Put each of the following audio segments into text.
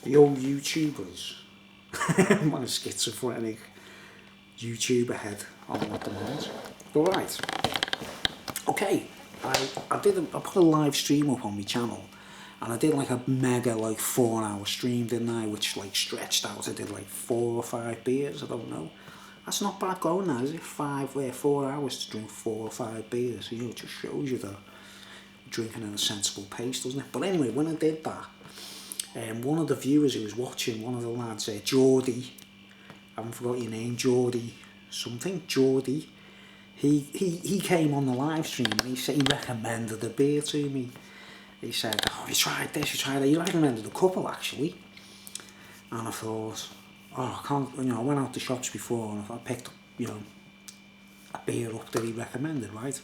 The old YouTubers. My schizophrenic YouTuber head on at the moment. Alright. Okay. I put a live stream up on my channel, and I did like a mega 4-hour stream, didn't I? Which stretched out. I did 4 or 5 beers, I don't know. That's not bad going now, is it? 4 hours to drink 4 or 5 beers. It just shows you that drinking at a sensible pace, doesn't it? But anyway, when I did that, one of the viewers who was watching, one of the lads, Geordie, I haven't forgot your name, Geordie something, Geordie, he came on the live stream and he recommended a beer to me. He said, oh, you tried this, you tried that. He recommended a couple actually. And I thought, oh, I can't, I went out to shops before and I picked up, a beer up that he recommended, right?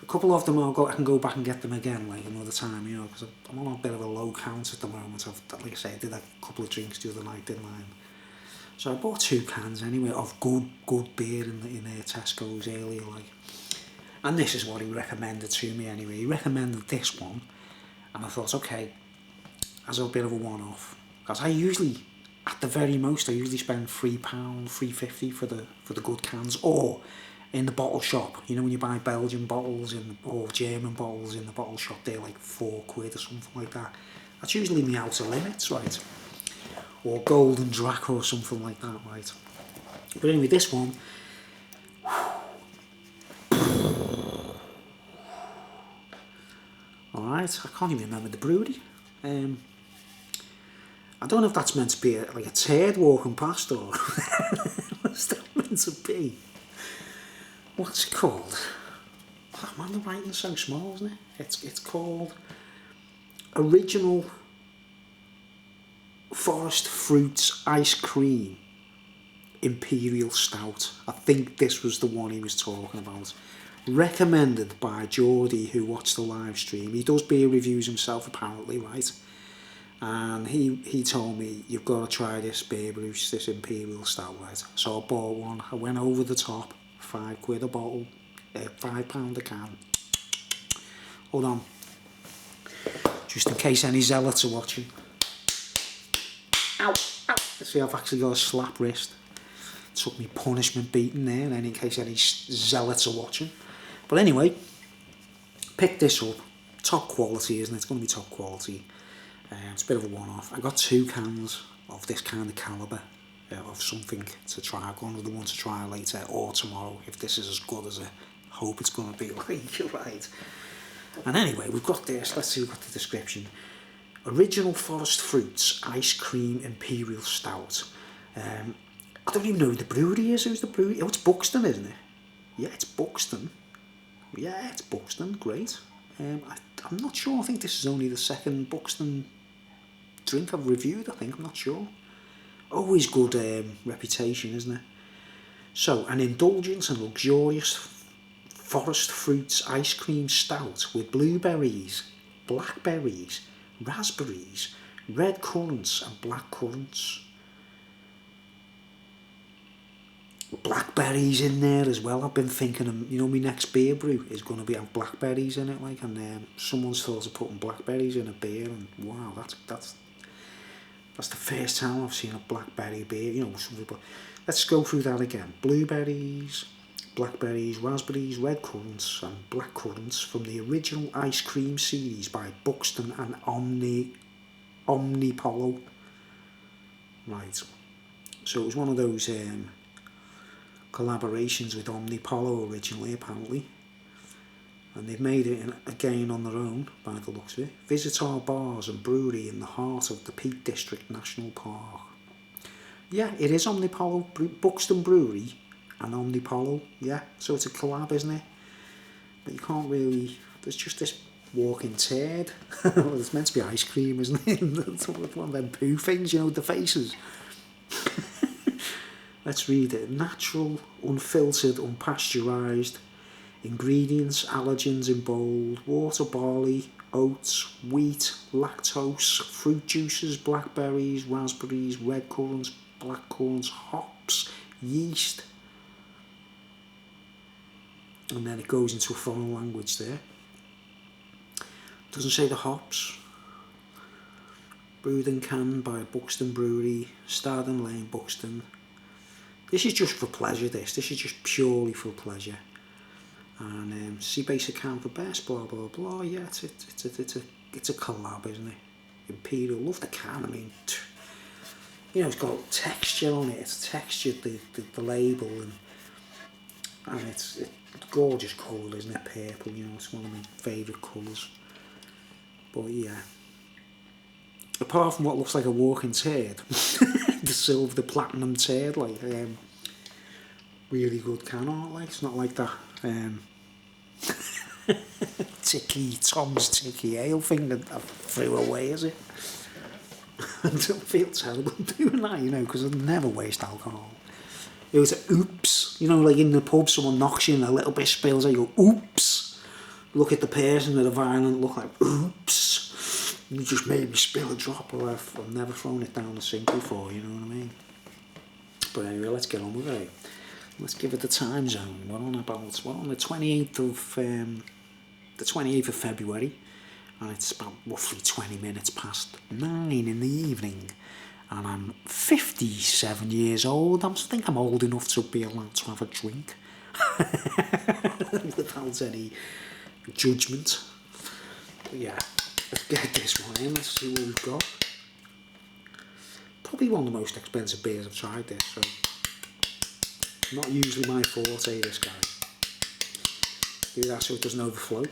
A couple of them I can go back and get them again another time, because I'm on a bit of a low count at the moment. Like I say, I did a couple of drinks the other night, didn't I? So I bought 2 cans anyway of good beer in Tesco's earlier, And this is what he recommended to me anyway. He recommended this one, and I thought, okay, as a bit of a one-off, because I usually, at the very most, I usually spend £3, £3.50 for the good cans, or in the bottle shop, when you buy Belgian bottles or German bottles in the bottle shop, they're £4 or something like that. That's usually my outer limits, right? Or Golden Drac or something like that, right? But anyway, this one, alright, I can't even remember the brewery. I don't know if that's meant to be a turd walking past, or what's that meant to be? What's it called? Oh man, the writing's so small, isn't it? It's called Original Forest Fruits Ice Cream Imperial Stout. I think this was the one he was talking about. Recommended by Geordie, who watched the live stream. He does beer reviews himself apparently, right? And he told me, you've got to try this beer, Bruce, this Imperial Stout, right? So I bought one. I went over the top. £5 a bottle, £5 a can. Hold on, just in case any zealots are watching. Ow, ow. See, I've actually got a slap wrist. Took me punishment beating there, and in case any zealots are watching. But anyway, picked this up. Top quality, isn't it? It's going to be top quality. It's a bit of a one-off. I got 2 cans of this kind of calibre. Of something to try. I'm going to the one to try later or tomorrow, if this is as good as I hope it's going to be. Right. And anyway, we've got this. Let's see, we've got the description. Original Forest Fruits Ice Cream Imperial Stout. I don't even know who the brewery is. Who's the brewery? Oh, it's Buxton, isn't it? Yeah, it's Buxton. Yeah, it's Buxton. Great. I'm not sure. I think this is only the second Buxton drink I've reviewed. I'm not sure. Always good reputation, isn't it? So, an indulgent and luxurious forest fruits ice cream stout with blueberries, blackberries, raspberries, red currants and black currants. Blackberries in there as well. I've been thinking of, my next beer brew is going to have blackberries in it, and someone's thought of putting blackberries in a beer, and wow, that's the first time I've seen a blackberry beer, but let's go through that again. Blueberries, blackberries, raspberries, red currants and black currants from the original ice cream series by Buxton and Omnipollo. Right. So it was one of those collaborations with Omnipollo originally, apparently. And they've made it again on their own, by the looks of it. Visit our bars and brewery in the heart of the Peak District National Park. Yeah, it is Omnipollo, Buxton Brewery and Omnipollo, yeah. So it's a collab, isn't it? But you can't really, there's just this walking turd. Well, it's meant to be ice cream, isn't it? It's one of them poo things, the faces. Let's read it. Natural, unfiltered, unpasteurised. Ingredients, allergens in bold, water, barley, oats, wheat, lactose, fruit juices, blackberries, raspberries, red currants, black currants, hops, yeast. And then it goes into a foreign language there. Doesn't say the hops. Brewed and canned by Buxton Brewery, Stardon Lane, Buxton. This is just for pleasure, this is just purely for pleasure. And see basic can for best, blah blah blah. Yeah, it's a collab, isn't it? Imperial, love the can. I mean, you know, it's got texture on it. It's textured the label, and it's gorgeous colour, isn't it? Purple, you know, it's one of my favourite colours. But yeah, apart from what looks like a walking turd, the platinum turd, like really good can art. Like it's not like that. Tom's Ticky Ale thing that I threw away, is it? I don't feel terrible doing that, you know, because I never waste alcohol. It was a oops, you know, like in the pub, someone knocks you and a little bit spills out, you go, oops. Look at the person with a violent look like, oops. You just made me spill a drop, or I've never thrown it down the sink before, you know what I mean? But anyway, let's get on with it. Let's give it the time zone. We're on the 28th of February, and it's about roughly 20 minutes past 9 in the evening, and I'm 57 years old. I think I'm old enough to be allowed to have a drink without any judgment. But yeah, let's get this one in. Let's see what we've got. Probably one of the most expensive beers I've tried this, so not usually my forte, this guy. Do that so it doesn't overflow.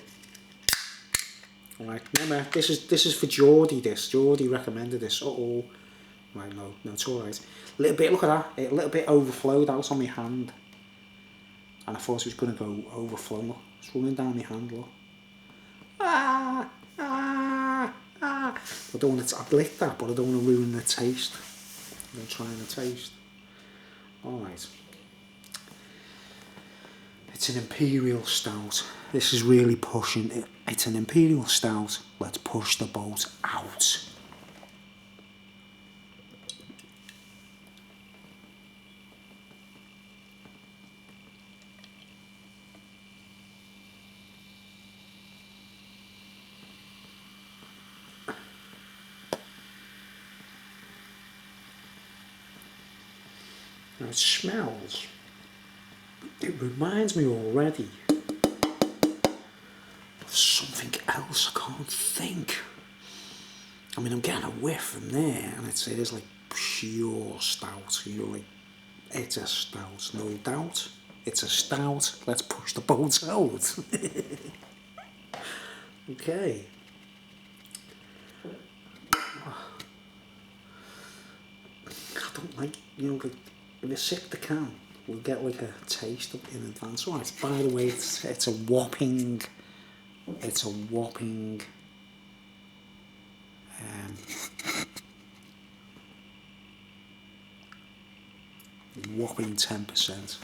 Alright, remember, this is for Geordie, Geordie recommended this. Uh-oh. Right, no, it's alright. A little bit, look at that, a little bit overflowed out on my hand. And I thought it was going to go overflow. Look, it's running down my hand, look. I don't want to, I've licked that, but I don't want to ruin the taste. I'm trying the taste. Alright. It's an Imperial Stout. This is really pushing it. It's an Imperial Stout. Let's push the boat out. Now it smells. It reminds me already of something else. I can't think. I mean, I'm getting a whiff from there, and it is like pure stout. You know, like it's a stout, no doubt. It's a stout. Let's push the boat out. Okay. I don't like, you know, like if you sip the can, we'll get like a taste of it in advance. Right, by the way, it's a whopping whopping 10%.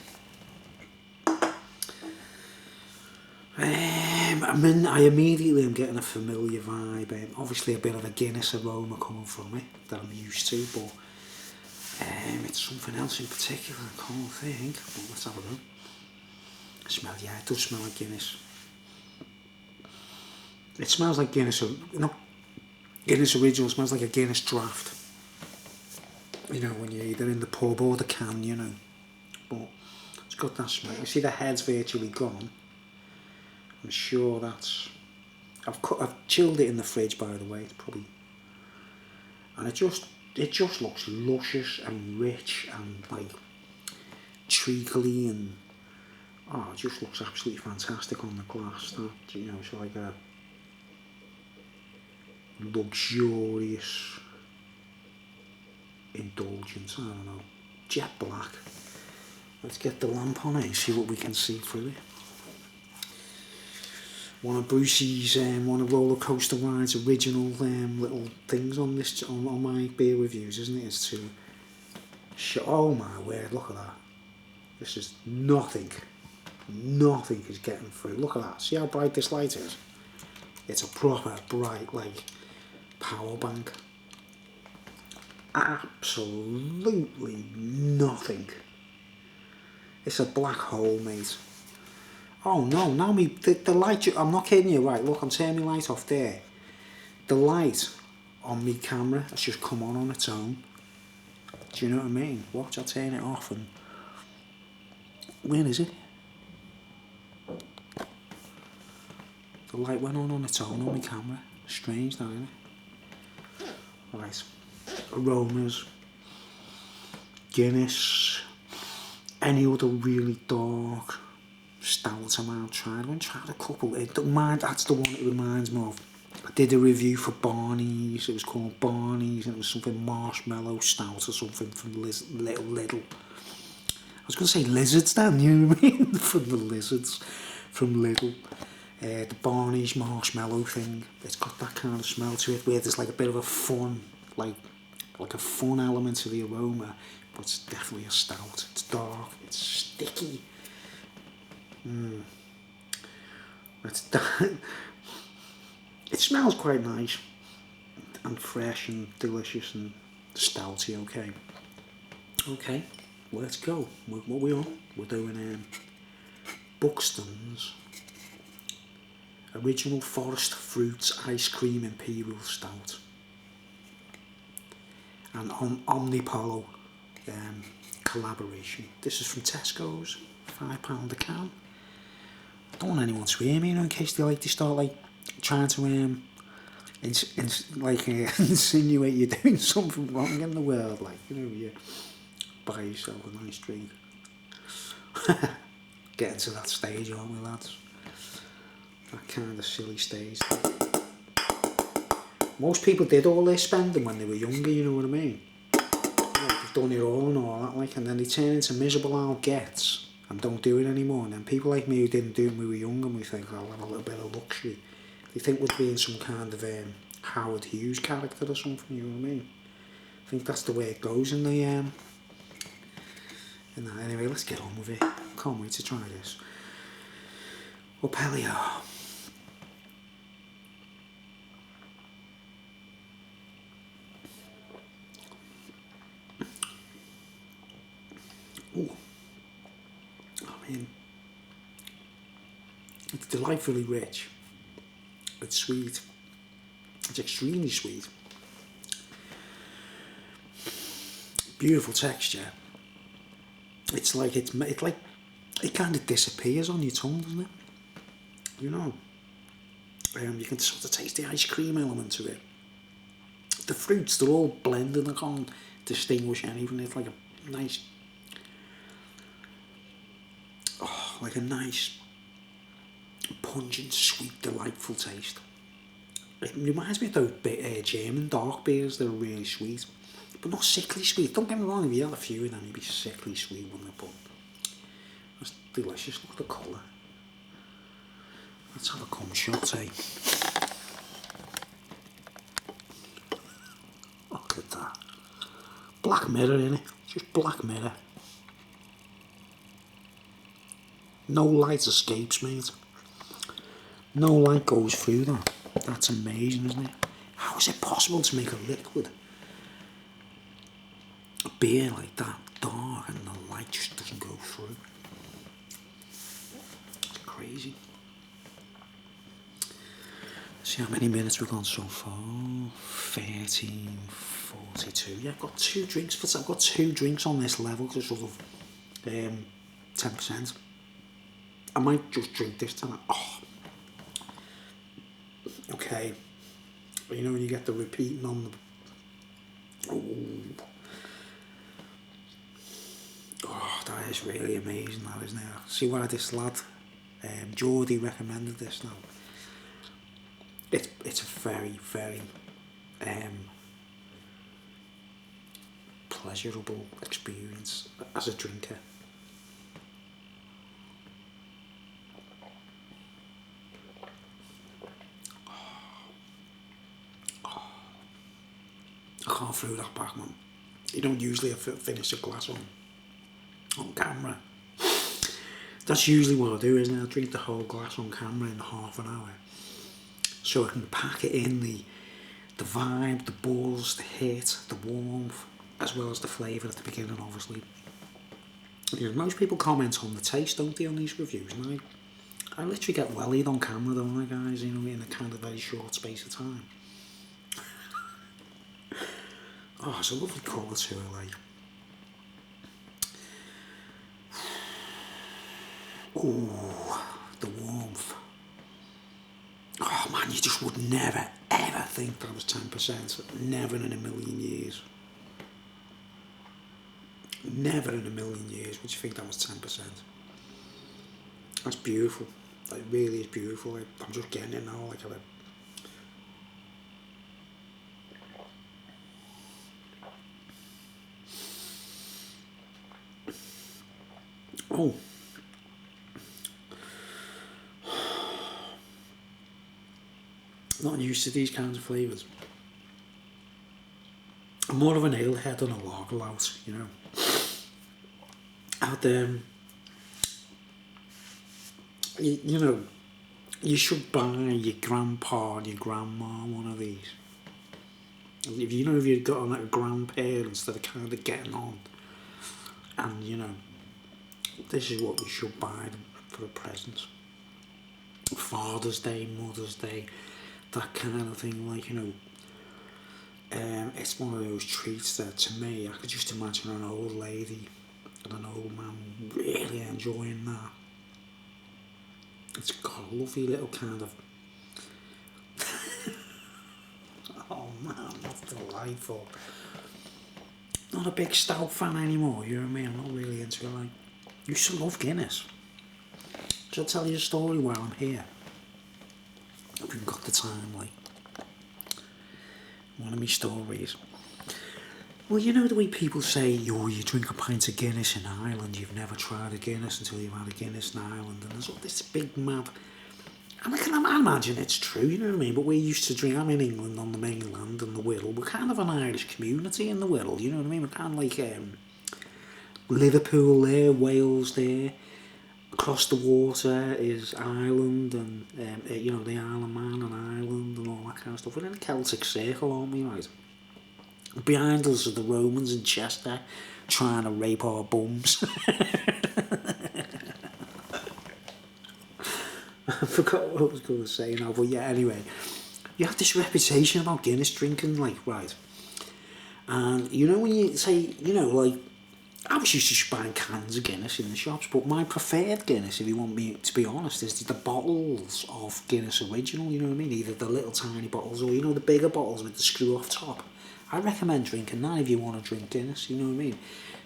I immediately am getting a familiar vibe. Obviously a bit of a Guinness aroma coming from it that I'm used to, but it's something else in particular I can't think. But let's have a look. Yeah, it does smell like Guinness. It smells like Guinness. No, Guinness Original smells like a Guinness draft. You know, when you're either in the pub or the can, you know. But it's got that smell. You see the head's virtually gone. I'm sure that's... I've chilled it in the fridge, by the way. It's probably... And it just looks luscious and rich and like treacly, and it just looks absolutely fantastic on the glass. That, you know, it's like a luxurious indulgence. I don't know. Jet black. Let's get the lamp on it and see what we can see through it. One of Brucey's, one of Roller Coaster Ride's original little things on this on my beer reviews, isn't it? Is to show. Oh my word! Look at that. This is nothing. Nothing is getting through. Look at that. See how bright this light is? It's a proper bright, like, power bank. Absolutely nothing. It's a black hole, mate. Oh no, now the light, I'm not kidding you, right, look, I'm turning my light off there. The light on me camera. It's just come on its own. Do you know what I mean? Watch, I'll turn it off and... Where is it? The light went on its own on my camera. Strange that, isn't it? Right. Aromas. Guinness. Any other really dark stouts I might have tried. I haven't tried a couple. That's the one it reminds me of. I did a review for Barney's. It was called Barney's and it was something marshmallow stout or something from Lidl. I was going to say lizards then, you know what I mean? From the lizards from Lidl. The Barney's marshmallow thing. It's got that kind of smell to it where there's like a bit of a fun, like a fun element to the aroma, but it's definitely a stout. It's dark, it's sticky. It's it smells quite nice and fresh and delicious and stouty. Okay, let's go. What are we on? We're doing Buxtons Original Forest Fruits Ice Cream Imperial Stout and Omnipollo collaboration. This is from Tesco's, £5 a can. I don't want anyone to hear me, in case they start trying to insinuate you're doing something wrong in the world, you buy yourself a nice drink. Getting to that stage, aren't we, lads? That kind of silly stage. Most people did all their spending when they were younger, you know what I mean? They've done it all and all that, and then they turn into miserable old gets and don't do it anymore. And then people like me who didn't do it when we were young and we think, I'll have a little bit of luxury. They think we're being some kind of Howard Hughes character or something, you know what I mean? I think that's the way it goes in the... Anyway, let's get on with it. Can't wait to try this. Upelio. Ooh. I mean, it's delightfully rich. It's sweet. It's extremely sweet. Beautiful texture. It's like it kind of disappears on your tongue, doesn't it? You know. You can sort of taste the ice cream element to it. The fruits, they're all blended. I can't distinguish anything. It's like a nice, a nice, pungent, sweet, delightful taste. It reminds me of those German dark beers that are really sweet, but not sickly sweet. Don't get me wrong, if you had a few of them, you'd be sickly sweet, wouldn't it? But that's delicious. Look at the colour. Let's have a cum shot, eh? Look at that. Black Mirror, innit? Just Black Mirror. No light escapes, mate. No light goes through that. That's amazing, isn't it? How is it possible to make a liquid? A beer like that, dark, and the light just doesn't go through. It's crazy. See how many minutes we've gone so far. 13:42. Yeah, I've got two drinks on this level, to sort of 10%. I might just drink this tonight. Oh. Okay. You know when you get the repeating on the... Oh, that is really amazing, that, isn't it? See why this lad, Geordie, recommended this now. It's a very, very pleasurable experience as a drinker. I can't throw that back, man. You don't usually finish a glass on camera. That's usually what I do, isn't it? I drink the whole glass on camera in half an hour, so I can pack it in the vibe, the buzz, the hit, the warmth, as well as the flavour at the beginning, obviously. You know, most people comment on the taste, don't they, on these reviews? And I literally get wellied on camera, don't I, guys? You know, in a kind of very short space of time. Oh, it's a lovely colour to it, like. Oh, the warmth. Oh man, you just would never ever think that was 10%. Never in a million years. Never in a million years would you think that was 10%. That's beautiful. It really is beautiful. I'm just getting it now, like oh. Not used to these kinds of flavours. I'm more of an ale head than a lager lout, you know. And you know, you should buy your grandpa and your grandma one of these. If you know, if you've got on like grandparents that are kind of getting on, and you know, this is what you should buy them for a present. Father's Day, Mother's Day, that kind of thing, like, you know. It's one of those treats that, to me, I could just imagine an old lady and an old man really enjoying that. It's got a lovely little kind of oh man, that's delightful. Not a big stout fan anymore, you know what I mean? I'm not really into it. Like, used to love Guinness. Shall I tell you a story while I'm here? If we've got the time, like, one of my stories. Well, you know the way people say, oh, you drink a pint of Guinness in Ireland, you've never tried a Guinness until you've had a Guinness in Ireland, and there's all this big mad. And I imagine it's true, you know what I mean? But we used to drink, I'm in England on the mainland and the Wirral, we're kind of an Irish community in the Wirral, you know what I mean? We're kind of like Liverpool there, Wales there. Across the water is Ireland and, you know, the Isle of Man and Ireland and all that kind of stuff. We're in a Celtic circle, aren't we, right? Behind us are the Romans in Chester trying to rape our bums. I forgot what I was going to say now, but yeah, anyway. You have this reputation about Guinness drinking, like, right. And, you know, when you say, you know, like, I was used to just buying cans of Guinness in the shops, but my preferred Guinness, if you want me to be honest, is the bottles of Guinness Original, you know what I mean? Either the little tiny bottles or, you know, the bigger bottles with the screw off top. I recommend drinking that if you want to drink Guinness, you know what I mean?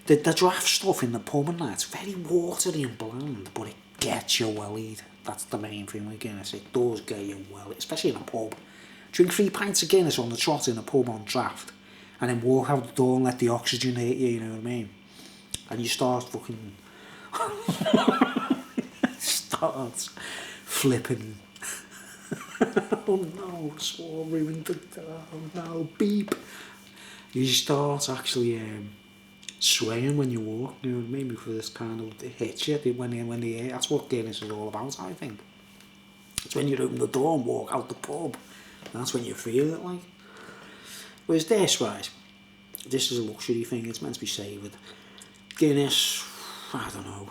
The draft stuff in the pub and that, it's very watery and bland, but it gets you wellied. That's the main thing with Guinness, it does get you wellied, especially in a pub. Drink 3 pints of Guinness on the trot in a pub on draft, and then walk out the door and let the oxygen hit you, you know what I mean? And you start fucking starts flipping. Oh no, swore ruined the, oh no, beep. You start actually swaying when you walk, you know what I mean, because it's kind of, it hits you when the that's what Guinness is all about, I think. It's when you open the door and walk out the pub, that's when you feel it, like. Whereas this, right, this is a luxury thing, it's meant to be savoured. Guinness, I don't know.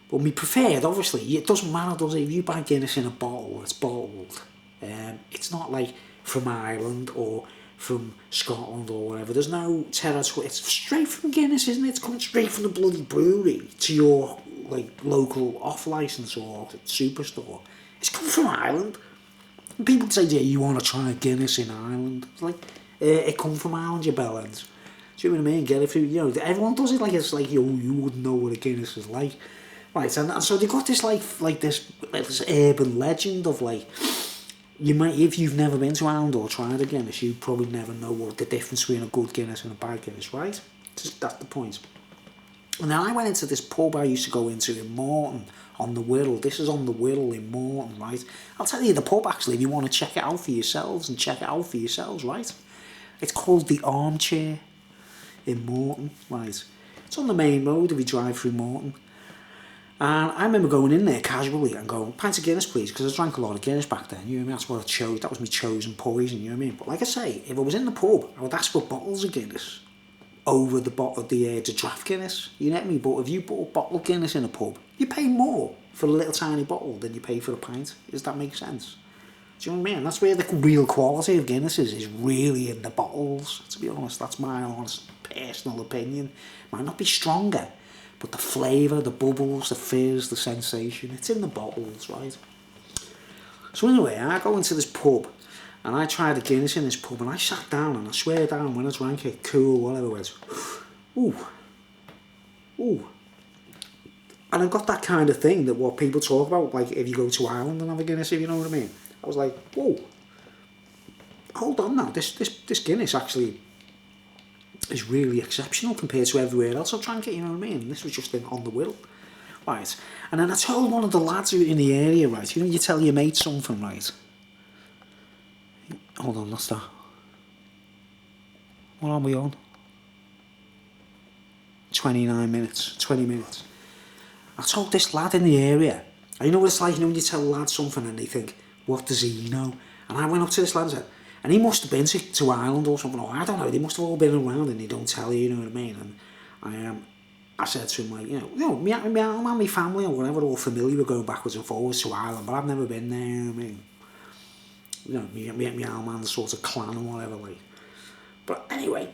But me preferred, obviously, it doesn't matter, does it? If you buy Guinness in a bottle, it's bottled. It's not like from Ireland or from Scotland or whatever. There's no territory. It's straight from Guinness, isn't it? It's coming straight from the bloody brewery to your like local off-licence or superstore. It's coming from Ireland. And people say, yeah, you want to try a Guinness in Ireland? It's like, it come from Ireland, you bellends. Do you know what I mean? Get it through, you know, everyone does it like it's like, you wouldn't know what a Guinness is like. Right, and so they got this like this urban legend of like, you might, if you've never been to Ireland or tried a Guinness, you probably never know what the difference between a good Guinness and a bad Guinness, right? That's the point. And then I went into this pub I used to go into in Morton on the Wirral. This is on the Wirral in Morton, right? I'll tell you the pub actually if you want to check it out for yourselves right? It's called the Armchair in Morton, right? It's on the main road if you drive through Morton. And I remember going in there casually and going, pint of Guinness please, because I drank a lot of Guinness back then, you know what I mean? That's what I chose, that was my chosen poison, you know what I mean? But like I say, if I was in the pub, I would ask for bottles of Guinness over the draft Guinness, you know what I mean? But if you bought a bottle of Guinness in a pub, you pay more for a little tiny bottle than you pay for a pint. Does that make sense? Do you know what I mean? That's where the real quality of Guinness is really in the bottles, to be honest. That's my honest personal opinion. Might not be stronger, but the flavour, the bubbles, the fizz, the sensation, it's in the bottles, right? So anyway, I go into this pub, and I tried a Guinness in this pub, and I sat down, and I swear down, when I drank it, cool, whatever it was, ooh, ooh. And I got that kind of thing that what people talk about, like if you go to Ireland and have a Guinness, if you know what I mean. I was like, whoa, hold on now, this Guinness actually is really exceptional compared to everywhere else I've drank it, you know what I mean? This was just on the will, right? And then I told one of the lads who in the area, right, you know, you tell your mate something, right? Hold on, what's that? What are we on? 29 minutes, 20 minutes. I told this lad in the area, and you know what it's like, you know when you tell a lad something and they think, what does he know? And I went up to this lad and said, and he must have been to Ireland or something, or I don't know, they must have all been around and they don't tell you, you know what I mean? And I said to him, like, you know, my family or whatever, all familiar with going backwards and forwards to Ireland, but I've never been there, you know what I mean? You know, me old man's sort of clan or whatever, like. But anyway,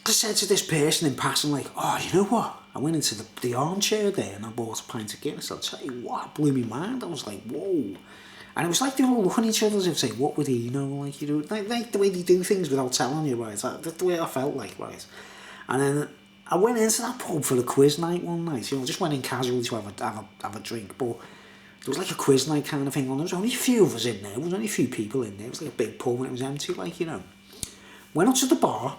I said to this person in passing, like, oh, you know what? I went into the armchair there and I bought a pint of Guinness. I'll tell you what, it blew my mind. I was like, whoa. And it was like they were all looking at each other as if saying, what would he know? Like, you know, like the way they do things without telling you, right? That's the way I felt like, right? And then I went into that pub for a quiz night one night. You know, just went in casually to have a drink. But it was like a quiz night kind of thing. And there was only a few of us in there. There was only a few people in there. It was like a big pub and it was empty, like, you know. Went up to the bar.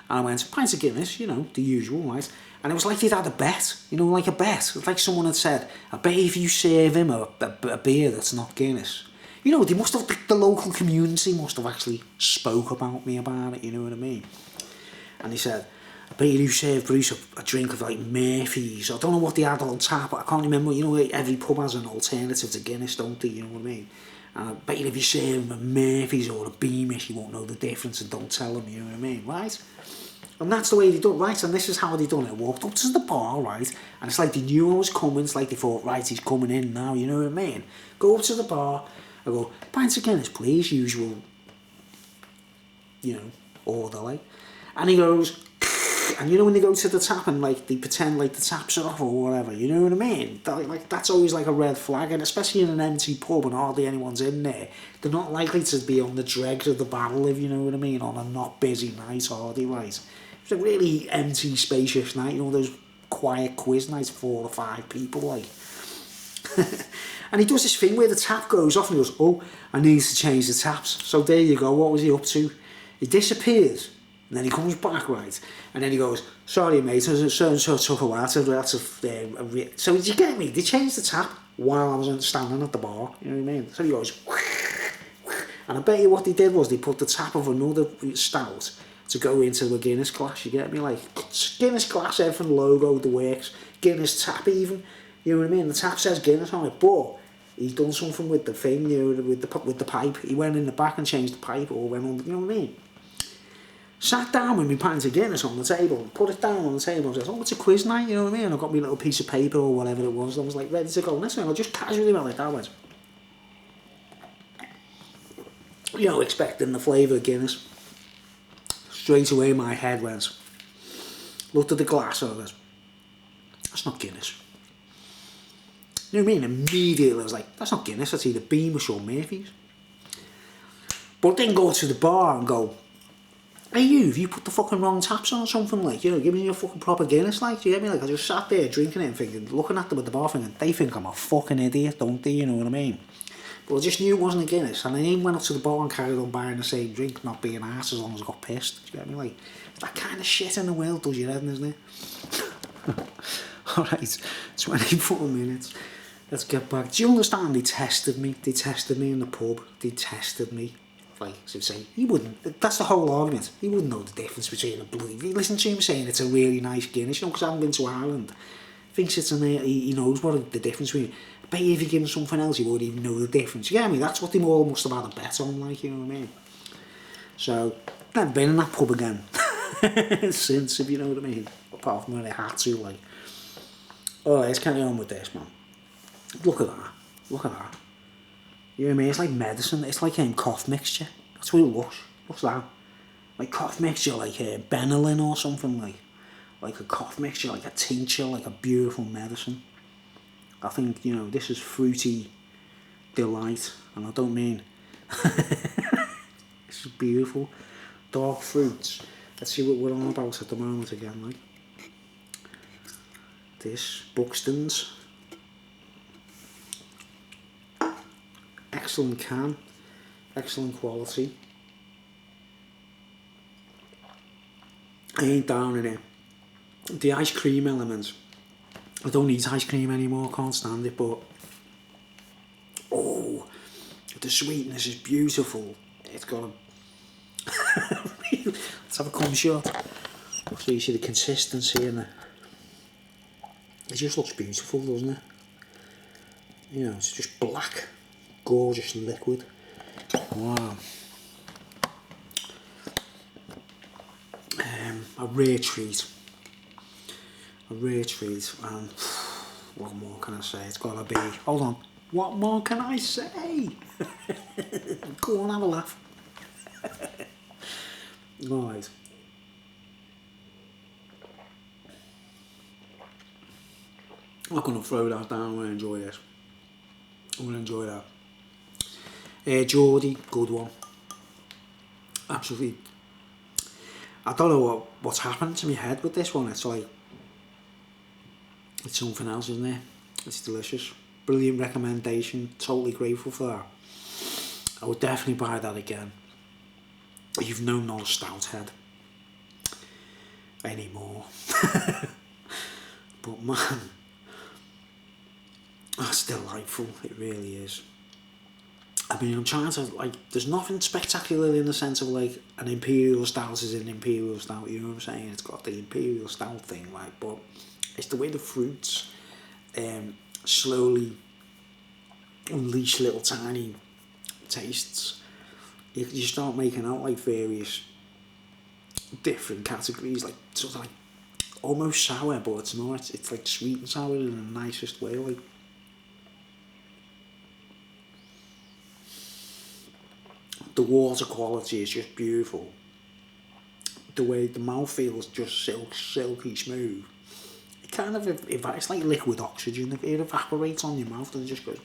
And I went, pints of Guinness, you know, the usual, right? And it was like they'd had a bet, you know, like a bet. It was like someone had said, I bet if you serve him a beer that's not Guinness. You know, they must have, the local community must have actually spoke about me about it, you know what I mean? And he said, I bet you serve Bruce a drink of like Murphy's. I don't know what they had on tap, I can't remember. You know, every pub has an alternative to Guinness, don't they, you know what I mean? And I bet you if you serve him a Murphy's or a Beamish, you won't know the difference and don't tell him, you know what I mean, right? And that's the way they do it, right? And this is how they done it. I walked up to the bar, right? And it's like they knew I was coming. It's like they thought, right, he's coming in now, you know what I mean? Go up to the bar. I go, pints of Guinness, please, usual, you know, order, like. And he goes, and you know when they go to the tap and like they pretend like the taps are off or whatever, you know what I mean? Like that's always like a red flag, and especially in an empty pub and hardly anyone's in there, they're not likely to be on the dregs of the barrel, if you know what I mean, on a not busy night, are they, right? It's a really empty, spacious night, you know, those quiet quiz nights, 4 or 5 people, like. And he does this thing where the tap goes off and he goes, oh, I need to change the taps. So there you go, what was he up to? He disappears. And then he comes back, right? And then he goes, sorry, mate, so took a while. So did you get me? They changed the tap while I was standing at the bar. You know what I mean? So he goes, and I bet you what they did was they put the tap of another stout to go into a Guinness glass. You get me? Like, Guinness glass, everything, logo, the works. Guinness tap even. You know what I mean? The tap says Guinness on it, but he's done something with the thing, you know, with the pipe. He went in the back and changed the pipe, or went on, you know what I mean? Sat down with my pint of Guinness on the table, put it down on the table and says, oh, it's a quiz night, you know what I mean? I got me a little piece of paper or whatever it was. I was like ready to go. Listen, I just casually went like that, went, you know, expecting the flavour of Guinness. Straight away my head went, looked at the glass and I went, that's not Guinness. You know what I mean? Immediately I was like, that's not Guinness, that's either Beamish or Murphy's. But then go to the bar and go, hey you, have you put the fucking wrong taps on or something, like, you know, give me your fucking proper Guinness, like, do you get me? Like, I just sat there drinking it and thinking, looking at them at the bar thinking, they think I'm a fucking idiot, don't they, you know what I mean? But I just knew it wasn't a Guinness, and I even went up to the bar and carried on buying the same drink, not being arsed as long as I got pissed, do you get me? Like, that kind of shit in the world does your head, isn't it? Alright, 24 minutes. Let's get back. Do you understand? They tested me in the pub. They tested me. Like, so say, he wouldn't. That's the whole argument. He wouldn't know the difference between a blue. If you listen to him saying it's a really nice Guinness, you know, because I haven't been to Ireland. Thinks it's he knows what the difference between. I bet you if you give him something else, he wouldn't even know the difference. You get me? That's what they all must have had a bet on, like, you know what I mean? So, never been in that pub again. Since, if you know what I mean. Apart from when I had to, like. Alright, let's carry on with this, man. Look at that. Look at that. You know what I mean? It's like medicine. It's like cough mixture. That's what it looks. What's that? Like cough mixture, like Benylin or something, like a cough mixture, like a tincture, like a beautiful medicine. I think, you know, this is fruity delight, and I don't mean this is beautiful. Dark fruits. Let's see what we're on about at the moment again, like. This, Buxtons. Excellent can, excellent quality. I ain't down in it. The ice cream element, I don't eat ice cream anymore, can't stand it, but oh, the sweetness is beautiful. It's got a let's have a cum shot so you see the consistency in it. It just looks beautiful, doesn't it? You know, it's just black, gorgeous liquid. Wow. A rare treat. A rare treat, and what more can I say? It's gotta be. Hold on. What more can I say? Go on, have a laugh. Right. I'm not gonna throw that down. I'm gonna enjoy this. I'm gonna enjoy that. Geordie, good one. Absolutely. I don't know what's happened to my head with this one. It's like, it's something else, isn't it? It's delicious. Brilliant recommendation. Totally grateful for that. I would definitely buy that again. You've known not a stout head anymore. But man, that's delightful. It really is. I mean, I'm trying to, like, there's nothing spectacular in the sense of, like, an Imperial Stout is an Imperial Stout, you know what I'm saying? It's got the Imperial Stout thing, right? But it's the way the fruits slowly unleash little tiny tastes. You start making out, like, various different categories, like, sort of, like, almost sour, but it's not. It's like sweet and sour in the nicest way, like. The water quality is just beautiful. The way the mouthfeel is just silky smooth. It kind of, it's like liquid oxygen. It evaporates on your mouth and it just goes,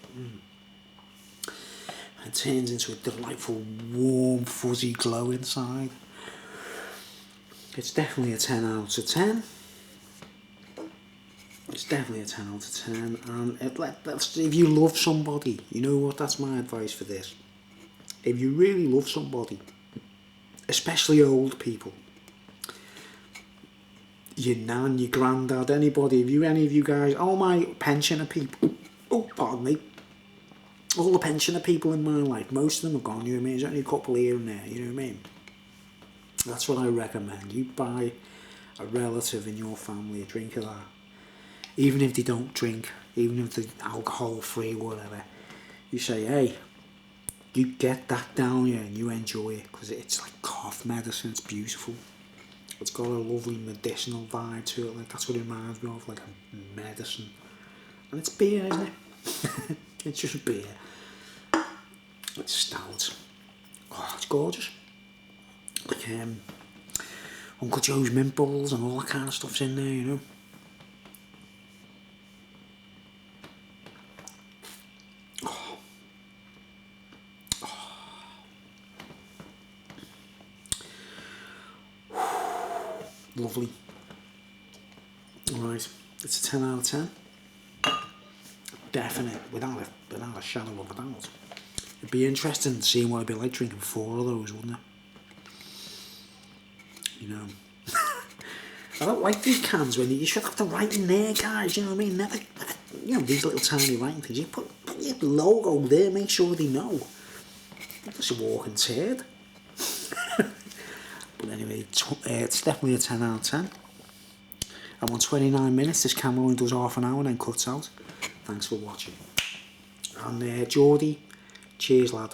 It turns into a delightful, warm, fuzzy glow inside. It's definitely a 10 out of 10. It's definitely a 10 out of 10. And if you love somebody, you know what, that's my advice for this. If you really love somebody, especially old people, your nan, your granddad, anybody, any of you guys, all my pensioner people, oh, pardon me, all the pensioner people in my life, most of them are gone, you know what I mean? There's only a couple here and there, you know what I mean? That's what I recommend. You buy a relative in your family a drink of that. Even if they don't drink, even if they're alcohol free, whatever, you say, hey, you get that down here and you enjoy it, because it's like cough medicine. It's beautiful. It's got a lovely medicinal vibe to it. Like, that's what it reminds me of, like a medicine. And it's beer, isn't it? It's just beer. It's stout. Oh, it's gorgeous. Like Uncle Joe's mint balls and all that kind of stuff's in there, you know. Lovely. Alright, it's a 10 out of 10. Definite, without a shadow of a doubt. It'd be interesting seeing what it'd be like drinking 4 of those, wouldn't it? You know. I don't like these cans when you should have to write in there, guys, you know what I mean? Never, you know, these little tiny writing things. You put your logo there, make sure they know. It's a walking turd. But anyway, it's definitely a 10 out of 10. I'm on 29 minutes, this camera only does half an hour and then cuts out. Thanks for watching. And Geordie, cheers lad.